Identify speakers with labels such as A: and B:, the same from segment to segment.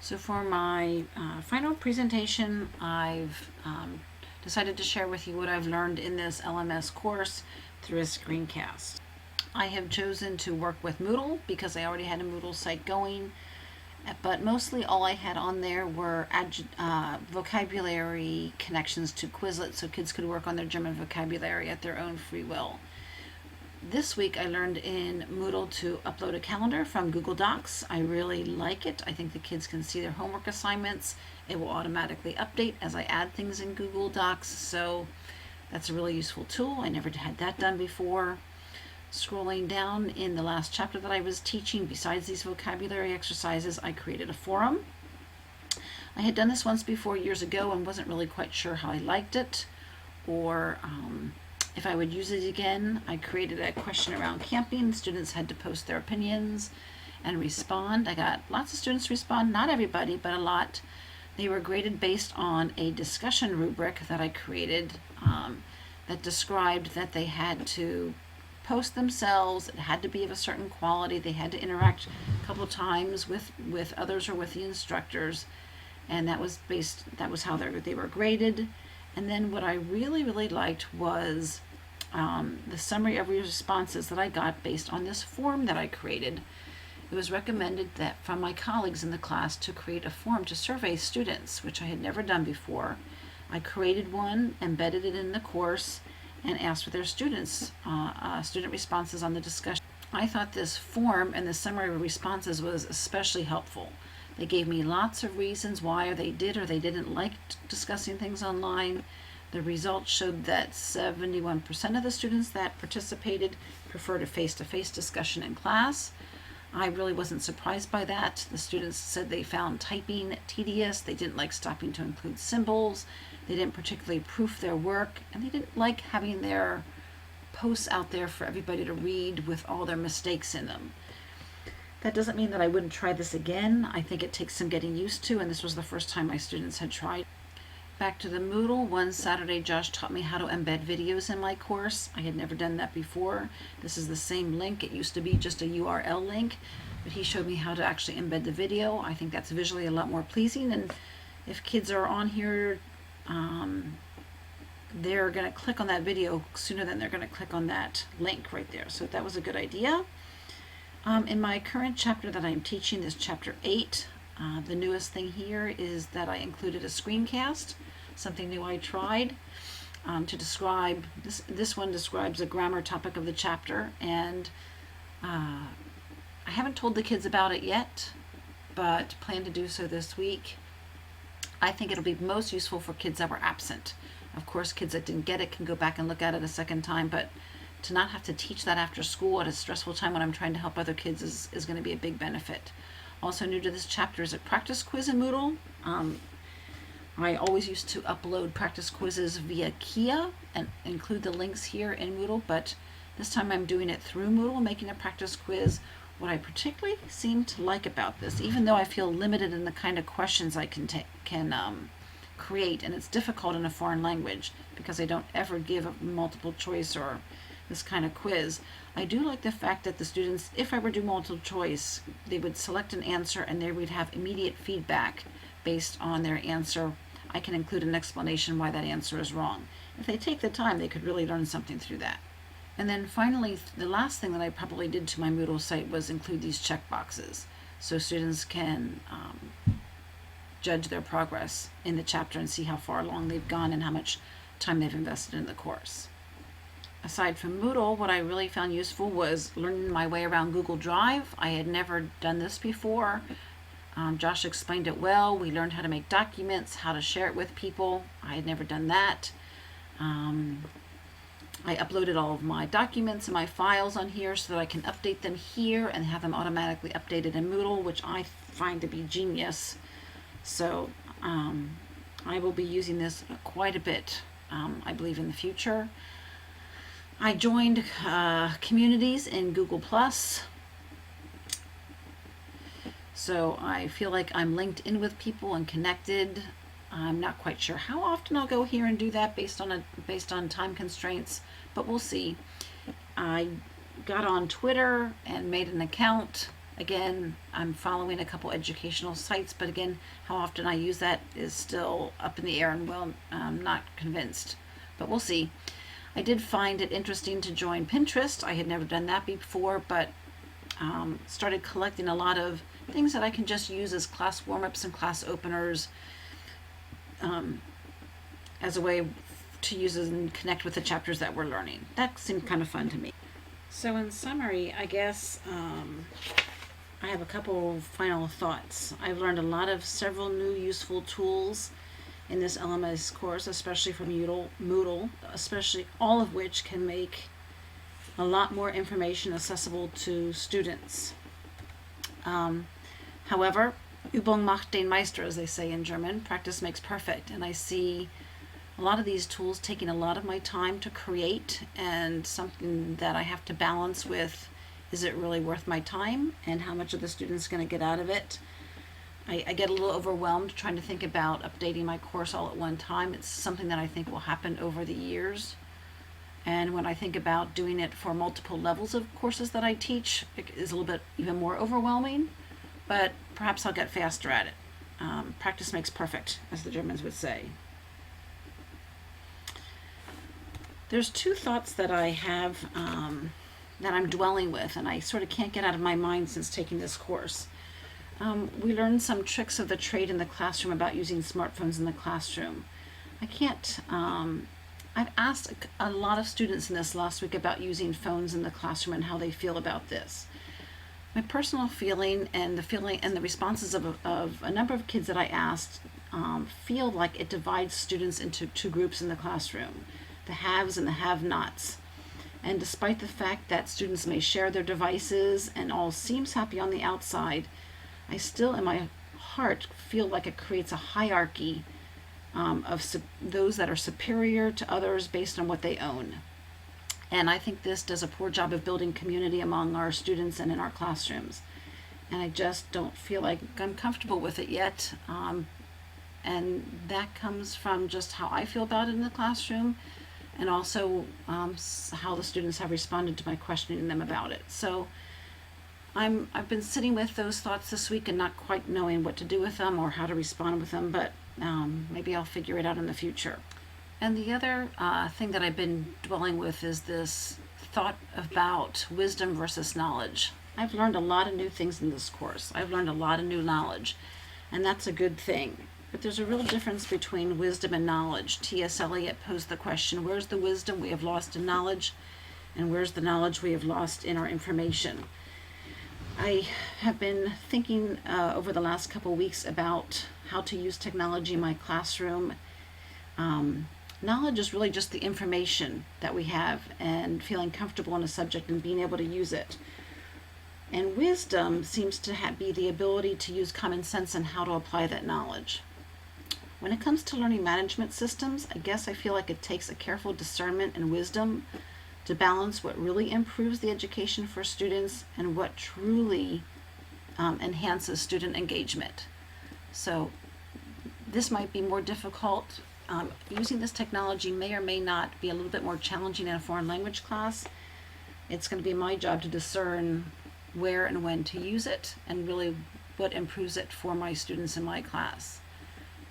A: So for my final presentation, I've decided to share with you what I've learned in this LMS course through a screencast. I have chosen to work with Moodle because I already had a Moodle site going, but mostly all I had on there were vocabulary connections to Quizlet so kids could work on their German vocabulary at their own free will. This week I learned in Moodle to upload a calendar from Google Docs. I really like it. I think the kids can see their homework assignments. It will automatically update as I add things in Google Docs, so that's a really useful tool. I never had that done before. Scrolling down in the last chapter that I was teaching, besides these vocabulary exercises, I created a forum. I had done this once before years ago and wasn't really quite sure how I liked it or if I would use it again. I created a question around camping. Students had to post their opinions and respond. I got lots of students respond, not everybody, but a lot. They were graded based on a discussion rubric that I created that described that they had to post themselves. It had to be of a certain quality. They had to interact a couple of times with others or with the instructors, and that was how they were graded. And then what I really liked was the summary of responses that I got based on this form that I created. It was recommended that from my colleagues in the class to create a form to survey students, which I had never done before. I created one, embedded it in the course, and asked for their student responses on the discussion. I thought this form and the summary of responses was especially helpful. They gave me lots of reasons why they did or they didn't like discussing things online. The results showed that 71% of the students that participated preferred a face-to-face discussion in class. I really wasn't surprised by that. The students said they found typing tedious, they didn't like stopping to include symbols, they didn't particularly proof their work, and they didn't like having their posts out there for everybody to read with all their mistakes in them. That doesn't mean that I wouldn't try this again. I think it takes some getting used to, and this was the first time my students had tried. Back to the Moodle. One Saturday, Josh taught me how to embed videos in my course. I had never done that before. This is the same link. It used to be just a URL link, but he showed me how to actually embed the video. I think that's visually a lot more pleasing, and if kids are on here, they're going to click on that video sooner than they're going to click on that link right there. So that was a good idea. In my current chapter that I'm teaching, this chapter 8, the newest thing here is that I included a screencast, something new I tried to describe. This one describes a grammar topic of the chapter, and I haven't told the kids about it yet, but plan to do so this week. I think it'll be most useful for kids that were absent. Of course, kids that didn't get it can go back and look at it a second time, but to not have to teach that after school at a stressful time when I'm trying to help other kids is going to be a big benefit. Also new to this chapter is a practice quiz in Moodle. I always used to upload practice quizzes via Kia and include the links here in Moodle, but this time I'm doing it through Moodle, making a practice quiz. What I particularly seem to like about this, even though I feel limited in the kind of questions I can create, and it's difficult in a foreign language because I don't ever give a multiple choice or this kind of quiz, I do like the fact that the students, if I were to do multiple choice, they would select an answer and they would have immediate feedback based on their answer. I can include an explanation why that answer is wrong. If they take the time, they could really learn something through that. And then finally, the last thing that I probably did to my Moodle site was include these checkboxes so students can judge their progress in the chapter and see how far along they've gone and how much time they've invested in the course. Aside from Moodle, what I really found useful was learning my way around Google Drive. I had never done this before. Josh explained it well. We learned how to make documents, how to share it with people. I had never done that. I uploaded all of my documents and my files on here so that I can update them here and have them automatically updated in Moodle, which I find to be genius. So I will be using this quite a bit, I believe, in the future. I joined communities in Google+, so I feel like I'm linked in with people and connected. I'm not quite sure how often I'll go here and do that based on time constraints, but we'll see. I got on Twitter and made an account Again, I'm following a couple educational sites, but again, how often I use that is still up in the air, and well, I'm not convinced, but we'll see. I did find it interesting to join Pinterest. I had never done that before, but started collecting a lot of things that I can just use as class warm-ups and class openers, as a way to use and connect with the chapters that we're learning. That seemed kind of fun to me. So in summary, I guess I have a couple final thoughts. I've learned a lot of several new useful tools in this LMS course, especially from Moodle, especially all of which can make a lot more information accessible to students. However, Übung macht den Meister, as they say in German. Practice makes perfect, and I see a lot of these tools taking a lot of my time to create, and something that I have to balance with, is it really worth my time, and how much are the students going to get out of it? I get a little overwhelmed trying to think about updating my course all at one time. It's something that I think will happen over the years. And when I think about doing it for multiple levels of courses that I teach, it is a little bit even more overwhelming, but perhaps I'll get faster at it. Practice makes perfect, as the Germans would say. There's two thoughts that I have that I'm dwelling with, and I sort of can't get out of my mind since taking this course. We learned some tricks of the trade in the classroom about using smartphones in the classroom. I can't, I've asked a lot of students in this last week about using phones in the classroom and how they feel about this. My personal feeling and the responses of a number of kids that I asked feel like it divides students into two groups in the classroom, the haves and the have-nots. And despite the fact that students may share their devices and all seems happy on the outside, I still in my heart feel like it creates a hierarchy of those that are superior to others based on what they own. And I think this does a poor job of building community among our students and in our classrooms. And I just don't feel like I'm comfortable with it yet. And that comes from just how I feel about it in the classroom, and also how the students have responded to my questioning them about it. So I've been sitting with those thoughts this week and not quite knowing what to do with them or how to respond with them, but maybe I'll figure it out in the future. And the other thing that I've been dwelling with is this thought about wisdom versus knowledge. I've learned a lot of new things in this course. I've learned a lot of new knowledge, and that's a good thing. But there's a real difference between wisdom and knowledge. T.S. Eliot posed the question, where's the wisdom we have lost in knowledge, and where's the knowledge we have lost in our information? I have been thinking over the last couple weeks about how to use technology in my classroom. Knowledge is really just the information that we have and feeling comfortable in a subject and being able to use it. And wisdom seems to be the ability to use common sense and how to apply that knowledge. When it comes to learning management systems, I guess I feel like it takes a careful discernment and wisdom to balance what really improves the education for students and what truly enhances student engagement. So this might be more difficult. Using this technology may or may not be a little bit more challenging in a foreign language class. It's going to be my job to discern where and when to use it, and really what improves it for my students in my class.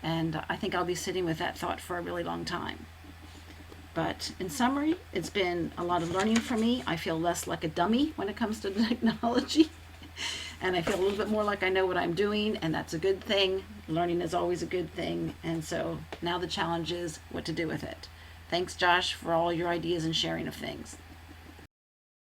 A: And I think I'll be sitting with that thought for a really long time. But in summary, it's been a lot of learning for me. I feel less like a dummy when it comes to technology. And I feel a little bit more like I know what I'm doing, and that's a good thing. Learning is always a good thing. And so now the challenge is what to do with it. Thanks, Josh, for all your ideas and sharing of things.